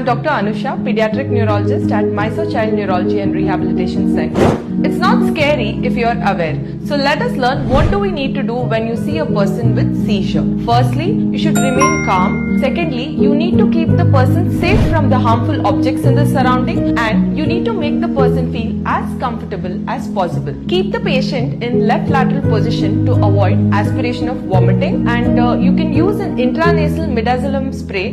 I'm Dr. Anusha, pediatric neurologist at Mysore Child Neurology and Rehabilitation Center. It's not scary if you're aware. So let us learn what do we need to do when you see a person with seizure. Firstly, you should remain calm. Secondly, you need to keep the person safe from the harmful objects in the surrounding, and you need to make the person feel as comfortable as possible. Keep the patient in left lateral position to avoid aspiration of vomiting, and you can use an intranasal midazolam spray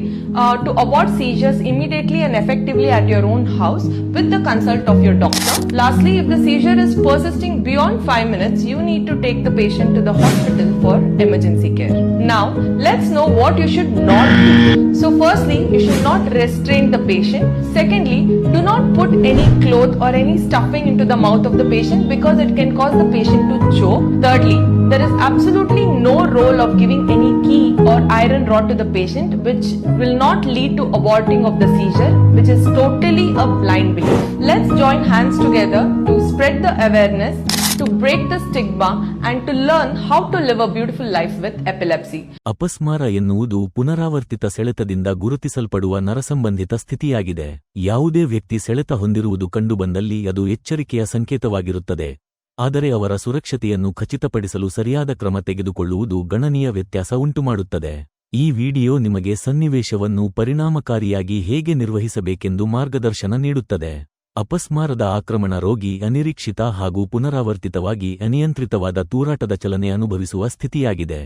to abort seizures immediately and effectively at your own house with the consult of your doctor. Lastly, if the seizure is persisting beyond 5 minutes, you need to take the patient to the hospital for emergency care. Now, let's know what you should not do. So firstly, you should not restrain the patient. Secondly, do not put any cloth or any stuffing into the mouth of the patient because it can cause the patient to choke. Thirdly, there is absolutely no role of giving any key or iron rod to the patient, which will not lead to aborting of the seizure, which is totally a blind belief. Let's join hands together to spread the awareness, to break the stigma, and to learn how to live a beautiful life with epilepsy. ಅಪಸ್ಮಾರ ಎನ್ನುವುದು ಪುನರಾವರ್ತಿತ ಸೆಳೆತದಿಂದ ಗುರುತಿಸಲ್ಪಡುವ ನರಸಂಬಂಧಿತ ಸ್ಥಿತಿಯಾಗಿದೆ. ಯಾವುದೇ ವ್ಯಕ್ತಿ ಸೆಳೆತ ಹೊಂದಿರುವುದು ಕಂಡುಬಂದಲ್ಲಿ ಅದು ಎಚ್ಚರಿಕೆಯ ಸಂಕೇತವಾಗಿರುತ್ತದೆ. ಆದರೆ ಅವರ ಸುರಕ್ಷತೆಯನ್ನು ಖಚಿತಪಡಿಸಲು ಸರಿಯಾದ ಕ್ರಮ ತೆಗೆದುಕೊಳ್ಳುವುದು ಗಣನೀಯ ವ್ಯತ್ಯಾಸ ಉಂಟುಮಾಡುತ್ತದೆ. ಈ ವಿಡಿಯೋ ನಿಮಗೆ ಸನ್ನಿವೇಶವನ್ನು ಪರಿಣಾಮಕಾರಿಯಾಗಿ ಹೇಗೆ ನಿರ್ವಹಿಸಬೇಕೆಂದು ಮಾರ್ಗದರ್ಶನ ನೀಡುತ್ತದೆ. ಅಪಸ್ಮಾರದ ಆಕ್ರಮಣ ರೋಗಿ ಅನಿರೀಕ್ಷಿತ ಹಾಗೂ ಪುನರಾವರ್ತಿತವಾಗಿ ಅನಿಯಂತ್ರಿತವಾದ ತೂರಾಟದ ಚಲನೆ ಅನುಭವಿಸುವ ಸ್ಥಿತಿಯಾಗಿದೆ.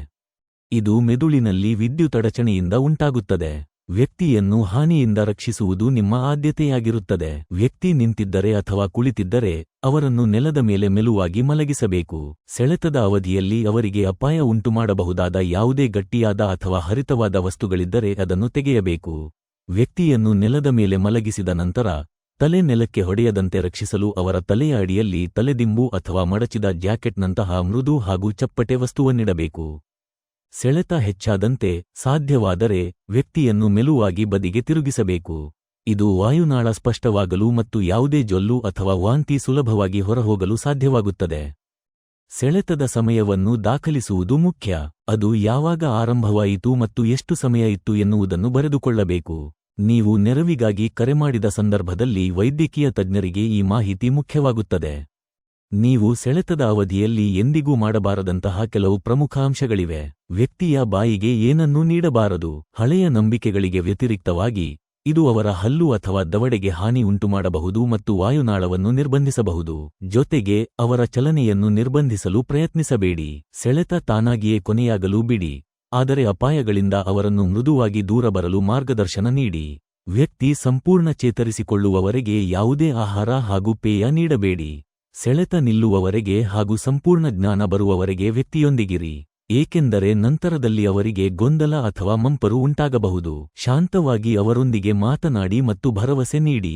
ಇದು ಮೆದುಳಿನಲ್ಲಿ ವಿದ್ಯುತ್ ಅಡಚಣೆಯಿಂದ ಉಂಟಾಗುತ್ತದೆ. ವ್ಯಕ್ತಿಯನ್ನು ಹಾನಿಯಿಂದ ರಕ್ಷಿಸುವುದು ನಿಮ್ಮ ಆದ್ಯತೆಯಾಗಿರುತ್ತದೆ. ವ್ಯಕ್ತಿ ನಿಂತಿದ್ದರೆ ಅಥವಾ ಕುಳಿತಿದ್ದರೆ ಅವರನ್ನು ನೆಲದ ಮೇಲೆ ಮೆಲುವಾಗಿ ಮಲಗಿಸಬೇಕು. ಸೆಳೆತದ ಅವಧಿಯಲ್ಲಿ ಅವರಿಗೆ ಅಪಾಯ ಉಂಟುಮಾಡಬಹುದಾದ ಯಾವುದೇ ಗಟ್ಟಿಯಾದ ಅಥವಾ ಹರಿತವಾದ ವಸ್ತುಗಳಿದ್ದರೆ ಅದನ್ನು ತೆಗೆಯಬೇಕು. ವ್ಯಕ್ತಿಯನ್ನು ನೆಲದ ಮೇಲೆ ಮಲಗಿಸಿದ ನಂತರ ತಲೆ ನೆಲಕ್ಕೆ ಹೊಡೆಯದಂತೆ ರಕ್ಷಿಸಲು ಅವರ ತಲೆಯ ಅಡಿಯಲ್ಲಿ ತಲೆದಿಂಬು ಅಥವಾ ಮಡಚಿದ ಜಾಕೆಟ್ನಂತಹ ಮೃದು ಹಾಗೂ ಚಪ್ಪಟೆ ವಸ್ತುವನ್ನಿಡಬೇಕು. ಸೆಳೆತ ಹೆಚ್ಚಾದಂತೆ ಸಾಧ್ಯವಾದರೆ ವ್ಯಕ್ತಿಯನ್ನು ಮೆಲುವಾಗಿ ಬದಿಗೆ ತಿರುಗಿಸಬೇಕು. ಇದು ವಾಯುನಾಳ ಸ್ಪಷ್ಟವಾಗಲು ಮತ್ತು ಯಾವುದೇ ಜೊಲ್ಲು ಅಥವಾ ವಾಂತಿ ಸುಲಭವಾಗಿ ಹೊರಹೋಗಲು ಸಾಧ್ಯವಾಗುತ್ತದೆ. ಸೆಳೆತದ ಸಮಯವನ್ನು ದಾಖಲಿಸುವುದು ಮುಖ್ಯ. ಅದು ಯಾವಾಗ ಆರಂಭವಾಯಿತು ಮತ್ತು ಎಷ್ಟು ಸಮಯ ಇತ್ತು ಎನ್ನುವುದನ್ನು ಬರೆದುಕೊಳ್ಳಬೇಕು. ನೀವು ನೆರವಿಗಾಗಿ ಕರೆ ಮಾಡಿದ ಸಂದರ್ಭದಲ್ಲಿ ವೈದ್ಯಕೀಯ ತಜ್ಞರಿಗೆ ಈ ಮಾಹಿತಿ ಮುಖ್ಯವಾಗುತ್ತದೆ. ನೀವು ಸೆಳೆತದ ಅವಧಿಯಲ್ಲಿ ಎಂದಿಗೂ ಮಾಡಬಾರದಂತಹ ಕೆಲವು ಪ್ರಮುಖ ಅಂಶಗಳಿವೆ. ವ್ಯಕ್ತಿಯ ಬಾಯಿಗೆ ಏನನ್ನೂ ನೀಡಬಾರದು. ಹಳೆಯ ನಂಬಿಕೆಗಳಿಗೆ ವ್ಯತಿರಿಕ್ತವಾಗಿ ಇದು ಅವರ ಹಲ್ಲು ಅಥವಾ ದವಡೆಗೆ ಹಾನಿ ಉಂಟುಮಾಡಬಹುದು ಮತ್ತು ವಾಯುನಾಳವನ್ನು ನಿರ್ಬಂಧಿಸಬಹುದು. ಜೊತೆಗೆ ಅವರ ಚಲನೆಯನ್ನು ನಿರ್ಬಂಧಿಸಲು ಪ್ರಯತ್ನಿಸಬೇಡಿ. ಸೆಳೆತ ತಾನಾಗಿಯೇ ಕೊನೆಯಾಗಲು ಬಿಡಿ, ಆದರೆ ಅಪಾಯಗಳಿಂದ ಅವರನ್ನು ಮೃದುವಾಗಿ ದೂರ ಬರಲು ಮಾರ್ಗದರ್ಶನ ನೀಡಿ. ವ್ಯಕ್ತಿ ಸಂಪೂರ್ಣ ಚೇತರಿಸಿಕೊಳ್ಳುವವರೆಗೆ ಯಾವುದೇ ಆಹಾರ ಹಾಗೂ ಪೇಯ ನೀಡಬೇಡಿ. ಸೆಳೆತ ನಿಲ್ಲುವವರೆಗೆ ಹಾಗೂ ಸಂಪೂರ್ಣ ಜ್ಞಾನ ಬರುವವರೆಗೆ ವ್ಯಕ್ತಿಯೊಂದಿಗಿರಿ, ಏಕೆಂದರೆ ನಂತರದಲ್ಲಿ ಅವರಿಗೆ ಗೊಂದಲ ಅಥವಾ ಮಂಪರು ಉಂಟಾಗಬಹುದು. ಶಾಂತವಾಗಿ ಅವರೊಂದಿಗೆ ಮಾತನಾಡಿ ಮತ್ತು ಭರವಸೆ ನೀಡಿ.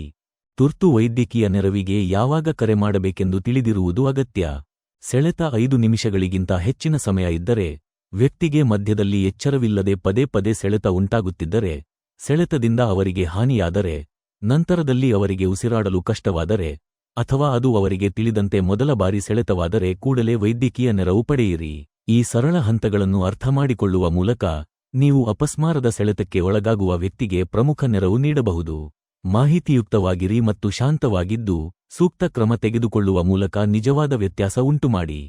ತುರ್ತು ವೈದ್ಯಕೀಯ ನೆರವಿಗೆ ಯಾವಾಗ ಕರೆ ಮಾಡಬೇಕೆಂದು ತಿಳಿದಿರುವುದು ಅಗತ್ಯ. ಸೆಳೆತ 5 ನಿಮಿಷಗಳಿಗಿಂತ ಹೆಚ್ಚಿನ ಸಮಯ ಇದ್ದರೆ, ವ್ಯಕ್ತಿಗೆ ಮಧ್ಯದಲ್ಲಿ ಎಚ್ಚರವಿಲ್ಲದೆ ಪದೇ ಪದೇ ಸೆಳೆತ ಉಂಟಾಗುತ್ತಿದ್ದರೆ, ಸೆಳೆತದಿಂದ ಅವರಿಗೆ ಹಾನಿಯಾದರೆ, ನಂತರದಲ್ಲಿ ಅವರಿಗೆ ಉಸಿರಾಡಲು ಕಷ್ಟವಾದರೆ, ಅಥವಾ ಅದು ಅವರಿಗೆ ತಿಳಿದಂತೆ ಮೊದಲ ಬಾರಿ ಸೆಳೆತವಾದರೆ ಕೂಡಲೇ ವೈದ್ಯಕೀಯ ನೆರವು ಪಡೆಯಿರಿ. ಈ ಸರಳ ಹಂತಗಳನ್ನು ಅರ್ಥಮಾಡಿಕೊಳ್ಳುವ ಮೂಲಕ ನೀವು ಅಪಸ್ಮಾರದ ಸೆಳೆತಕ್ಕೆ ಒಳಗಾಗುವ ವ್ಯಕ್ತಿಗೆ ಪ್ರಮುಖ ನೆರವು ನೀಡಬಹುದು. ಮಾಹಿತಿಯುಕ್ತವಾಗಿರಿ ಮತ್ತು ಶಾಂತವಾಗಿದ್ದು ಸೂಕ್ತ ಕ್ರಮ ತೆಗೆದುಕೊಳ್ಳುವ ಮೂಲಕ ನಿಜವಾದ ವ್ಯತ್ಯಾಸ ಉಂಟುಮಾಡಿ.